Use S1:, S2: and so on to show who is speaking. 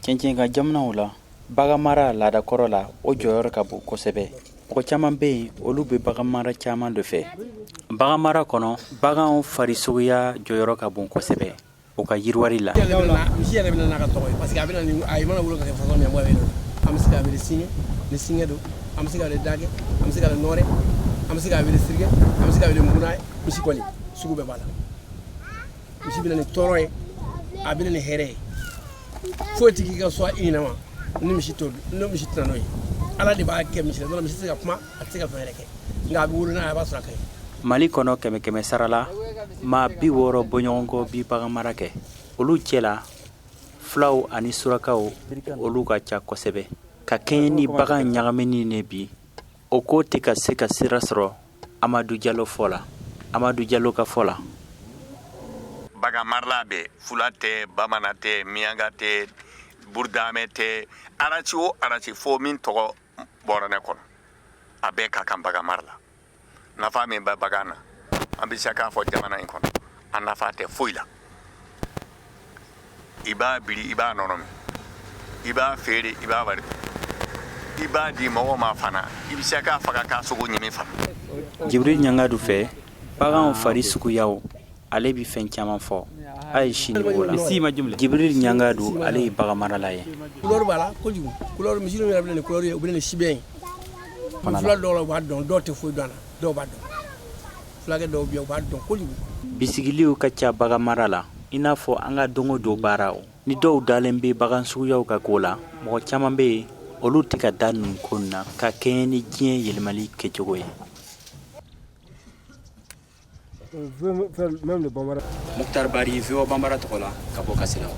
S1: cɛncɛn ka jamanaw la bagan mara laada kɔrɔ la o jɔyɔrɔ ka bon kosɛbɛ. Mɔgɔ caman bɛ yen olu bɛ bagan mara caman de fɛ. Bagan mara kɔnɔ baganw farisogoya jɔyɔrɔ ka bon kosɛbɛ o ka yiriwari la.
S2: Misi yɛrɛ bɛna n'a ka tɔgɔ ye parce que a mana wolo ka kɛ façon min bɔ an bɛ se k'a wele siɲɛ ni siɲɛ don an bɛ se k'a wele dagɛ an bɛ se k'a wele nɔrɛ an bɛ se k'a wele sirigɛ an bɛ se k'a wele muguna ye misi kɔni sugu bɛɛ b'a la. Misi bɛna ni tɔɔrɔ ye a bɛna ni hɛrɛ ye foyi tɛ k'i ka so i ɲɛnama ni misi tɛ n'o ye ala de b'a kɛ misi la dɔrɔn misi tɛ se ka kuma a tɛ se ka fɛn yɛrɛ kɛ nka a bɛ wolo n'a ye a b'a sɔrɔ a ka ɲi.
S1: Mali kɔnɔ kɛmɛ sara la maa 60 bɔɲɔgɔnkɔ bi bagan mara kɛ. Olu cɛla fulaw ani surakaw olu ka ca kosɛbɛ. Ka kɛɲɛ ni bagan ɲagamini ne bi o ko tɛ ka se ka sira sɔrɔ Amadu Jalo fɔ la. Amadu Jalo ka fɔ la.
S3: Bagan marala bɛ fula tɛ bamanan tɛ miyaŋa tɛ burudamɛ tɛ araci o araci fo min tɔgɔ bɔra ne kɔnɔ a bɛɛ ka kan bagan mara la. Nafa min bɛ bagan na an bɛ se k'a fɔ jamana in kɔnɔ a nafa tɛ foyi la. I b'a bili i b'a nɔnɔ min i b'a feere i b'a wari i b'a di mɔgɔ ma fana i bɛ se k'a faga k'a sogo ɲimi fana.
S1: Jibril Ɲangadu fɛ baganw fari suguyaw ale bi fɛn caman fɔ a ye sini o la. Jibril Ɲangadu ale ye bagan marala ye.
S2: Couleur b'a la kojugu couleur misi yɛrɛ bɛ na ni couleur ye u bɛ na ni sibɛn ye. Fula dɔw la u b'a dɔn dɔw tɛ foyi dɔn a la dɔw b'a dɔn fulakɛ dɔw bɛ yen u b'a dɔn kojugu.
S1: Bisigiliw ka ca bagan mara la i n'a fɔ an ka dongo don baaraw ni dɔw dalen bɛ bagan suguyaw ka ko la mɔgɔ caman bɛ yen olu tɛ ka da ninnu ko na ka kɛɲɛ ni diɲɛ yɛlɛmali kɛcogo ye. Muktar Bari VOA Bambara tɔgɔ la ka bɔ Kasiraw.